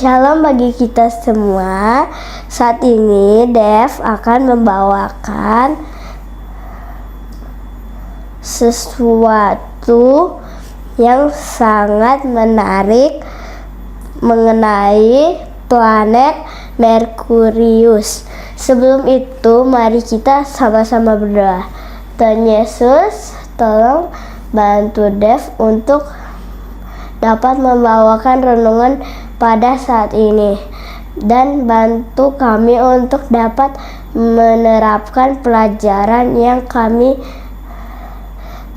Shalom bagi kita semua. Saat ini Dev akan membawakan sesuatu yang sangat menarik mengenai planet Merkurius. Sebelum itu, mari kita sama-sama berdoa. Tuhan Yesus, tolong bantu Dev untuk dapat membawakan renungan pada saat ini, dan bantu kami untuk dapat menerapkan pelajaran yang kami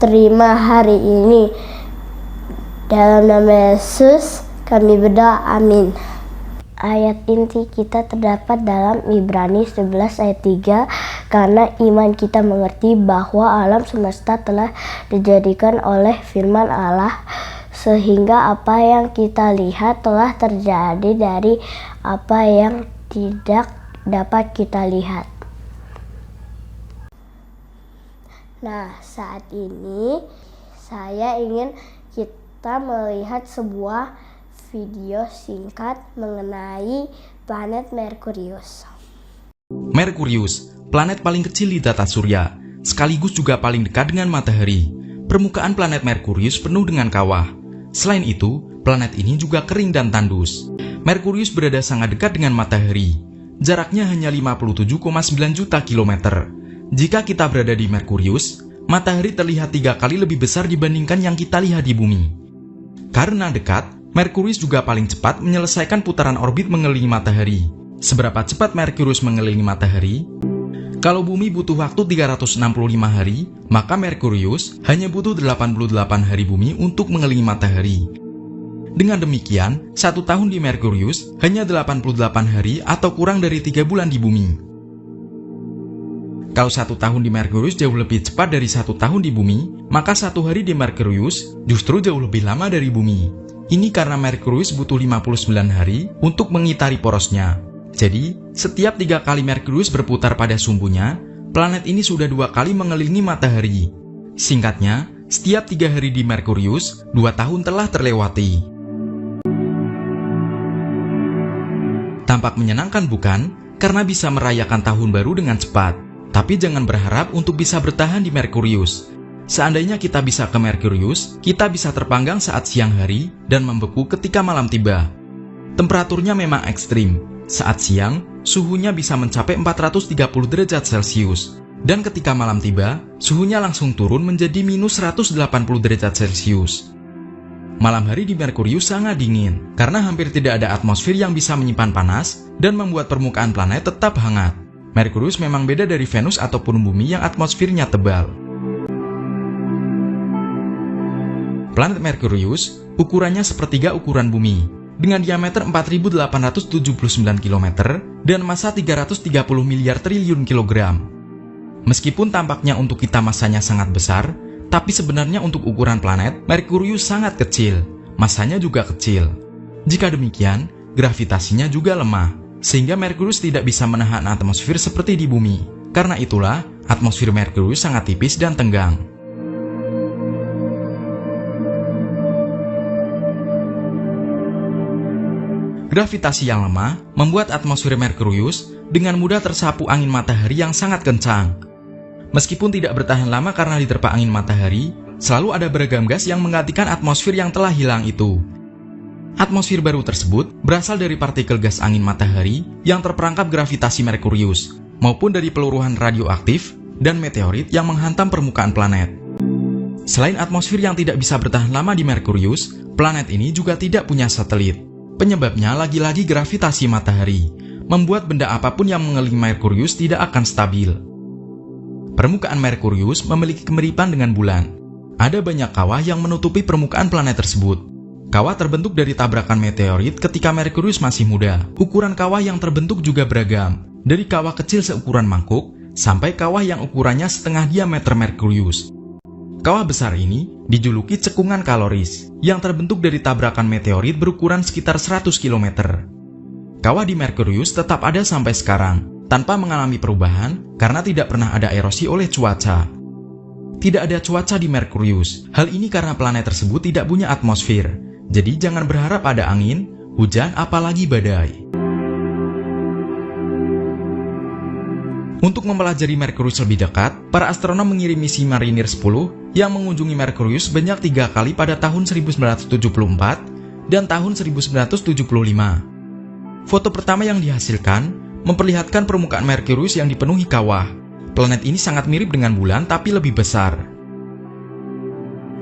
terima hari ini. Dalam nama Yesus kami berdoa, amin. Ayat inti kita terdapat dalam Ibrani 11 ayat 3. Karena iman kita mengerti bahwa alam semesta telah dijadikan oleh firman Allah, sehingga apa yang kita lihat telah terjadi dari apa yang tidak dapat kita lihat. Nah, saat ini saya ingin kita melihat sebuah video singkat mengenai planet Merkurius. Merkurius, planet paling kecil di tata surya, sekaligus juga paling dekat dengan matahari. Permukaan planet Merkurius penuh dengan kawah. Selain itu, planet ini juga kering dan tandus. Merkurius berada sangat dekat dengan matahari. Jaraknya hanya 57,9 juta kilometer. Jika kita berada di Merkurius, matahari terlihat 3 kali lebih besar dibandingkan yang kita lihat di bumi. Karena dekat, Merkurius juga paling cepat menyelesaikan putaran orbit mengelilingi matahari. Seberapa cepat Merkurius mengelilingi matahari? Kalau bumi butuh waktu 365 hari, maka Merkurius hanya butuh 88 hari bumi untuk mengelilingi matahari. Dengan demikian, 1 tahun di Merkurius hanya 88 hari atau kurang dari 3 bulan di bumi. Kalau 1 tahun di Merkurius jauh lebih cepat dari 1 tahun di bumi, maka 1 hari di Merkurius justru jauh lebih lama dari bumi. Ini karena Merkurius butuh 59 hari untuk mengitari porosnya. Jadi, setiap 3 kali Merkurius berputar pada sumbunya, planet ini sudah 2 kali mengelilingi matahari. Singkatnya, setiap 3 hari di Merkurius, 2 tahun telah terlewati. Tampak menyenangkan bukan? Karena bisa merayakan tahun baru dengan cepat. Tapi jangan berharap untuk bisa bertahan di Merkurius. Seandainya kita bisa ke Merkurius, kita bisa terpanggang saat siang hari dan membeku ketika malam tiba. Temperaturnya memang ekstrim. Saat siang, suhunya bisa mencapai 430 derajat Celcius. Dan ketika malam tiba, suhunya langsung turun menjadi minus 180 derajat Celcius. Malam hari di Merkurius sangat dingin, karena hampir tidak ada atmosfer yang bisa menyimpan panas dan membuat permukaan planet tetap hangat. Merkurius memang beda dari Venus ataupun bumi yang atmosfernya tebal. Planet Merkurius ukurannya sepertiga ukuran bumi, dengan diameter 4.879 km dan massa 330 miliar triliun kilogram. Meskipun tampaknya untuk kita massanya sangat besar, tapi sebenarnya untuk ukuran planet, Merkurius sangat kecil, massanya juga kecil. Jika demikian, gravitasinya juga lemah, sehingga Merkurius tidak bisa menahan atmosfer seperti di bumi. Karena itulah, atmosfer Merkurius sangat tipis dan tenggang. Gravitasi yang lemah membuat atmosfer Merkurius dengan mudah tersapu angin matahari yang sangat kencang. Meskipun tidak bertahan lama karena diterpa angin matahari, selalu ada beragam gas yang menggantikan atmosfer yang telah hilang itu. Atmosfer baru tersebut berasal dari partikel gas angin matahari yang terperangkap gravitasi Merkurius, maupun dari peluruhan radioaktif dan meteorit yang menghantam permukaan planet. Selain atmosfer yang tidak bisa bertahan lama di Merkurius, planet ini juga tidak punya satelit. Penyebabnya lagi-lagi gravitasi matahari, membuat benda apapun yang mengelilingi Merkurius tidak akan stabil. Permukaan Merkurius memiliki kemiripan dengan bulan. Ada banyak kawah yang menutupi permukaan planet tersebut. Kawah terbentuk dari tabrakan meteorit ketika Merkurius masih muda. Ukuran kawah yang terbentuk juga beragam, dari kawah kecil seukuran mangkuk, sampai kawah yang ukurannya setengah diameter Merkurius. Kawah besar ini dijuluki cekungan kaloris, yang terbentuk dari tabrakan meteorit berukuran sekitar 100 km. Kawah di Merkurius tetap ada sampai sekarang, tanpa mengalami perubahan karena tidak pernah ada erosi oleh cuaca. Tidak ada cuaca di Merkurius. Hal ini karena planet tersebut tidak punya atmosfer. Jadi jangan berharap ada angin, hujan apalagi badai. Untuk mempelajari Merkurius lebih dekat, para astronom mengirim misi Mariner 10 yang mengunjungi Merkurius sebanyak 3 kali pada tahun 1974 dan tahun 1975. Foto pertama yang dihasilkan memperlihatkan permukaan Merkurius yang dipenuhi kawah. Planet ini sangat mirip dengan bulan tapi lebih besar.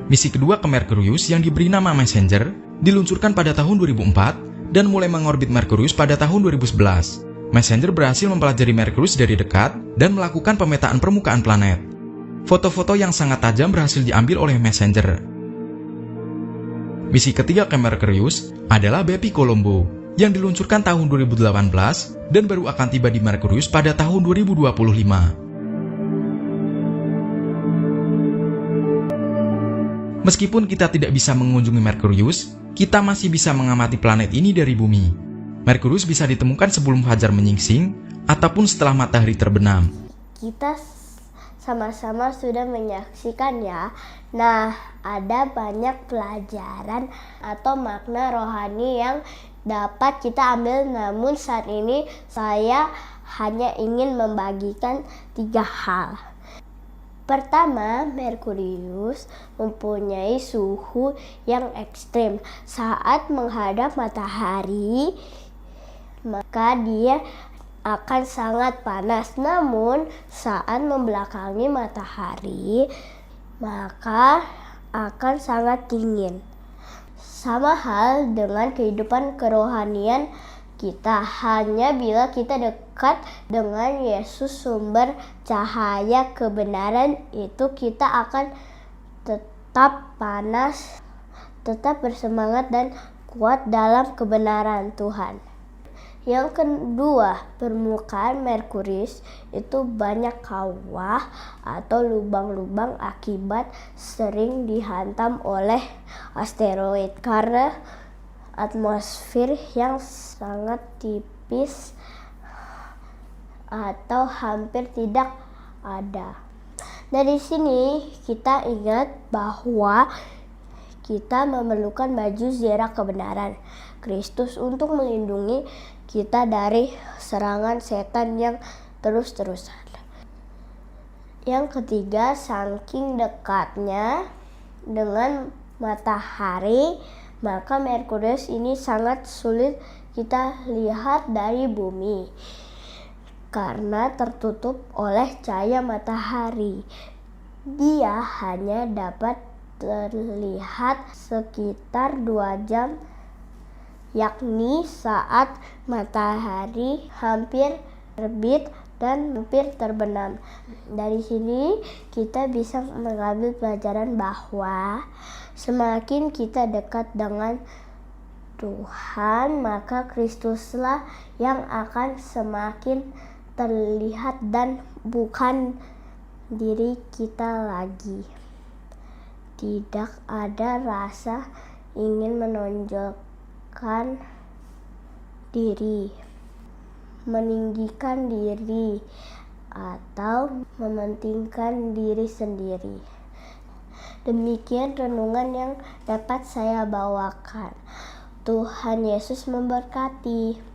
Misi kedua ke Merkurius yang diberi nama Messenger diluncurkan pada tahun 2004 dan mulai mengorbit Merkurius pada tahun 2011. Messenger berhasil mempelajari Merkurius dari dekat dan melakukan pemetaan permukaan planet. Foto-foto yang sangat tajam berhasil diambil oleh Messenger. Misi ketiga ke Merkurius adalah Bepi Colombo yang diluncurkan tahun 2018 dan baru akan tiba di Merkurius pada tahun 2025. Meskipun kita tidak bisa mengunjungi Merkurius, kita masih bisa mengamati planet ini dari bumi. Merkurius bisa ditemukan sebelum fajar menyingsing ataupun setelah matahari terbenam. Kita sama-sama sudah menyaksikan ya. Nah, ada banyak pelajaran atau makna rohani yang dapat kita ambil, namun saat ini saya hanya ingin membagikan 3 hal. Pertama, Merkurius mempunyai suhu yang ekstrim. Saat menghadap matahari, maka dia akan sangat panas. Namun, saat membelakangi matahari, maka akan sangat dingin. Sama hal dengan kehidupan kerohanian kita, hanya bila kita dekat dengan Yesus sumber cahaya kebenaran itu, kita akan tetap panas, tetap bersemangat dan kuat dalam kebenaran Tuhan. Yang kedua, permukaan Merkurius itu banyak kawah atau lubang-lubang akibat sering dihantam oleh asteroid karena atmosfer yang sangat tipis atau hampir tidak ada. Dari sini kita ingat bahwa kita memerlukan baju zirah kebenaran Kristus untuk melindungi kita dari serangan setan yang terus-terusan. Yang ketiga, saking dekatnya dengan matahari, maka Merkurius ini sangat sulit kita lihat dari bumi karena tertutup oleh cahaya matahari. Dia hanya dapat terlihat sekitar 2 jam, yakni saat matahari hampir terbit dan hampir terbenam. Dari sini kita bisa mengambil pelajaran bahwa semakin kita dekat dengan Tuhan, maka Kristuslah yang akan semakin terlihat dan bukan diri kita lagi. Tidak ada rasa ingin menonjolkan diri, meninggikan diri, atau mementingkan diri sendiri. Demikian renungan yang dapat saya bawakan. Tuhan Yesus memberkati.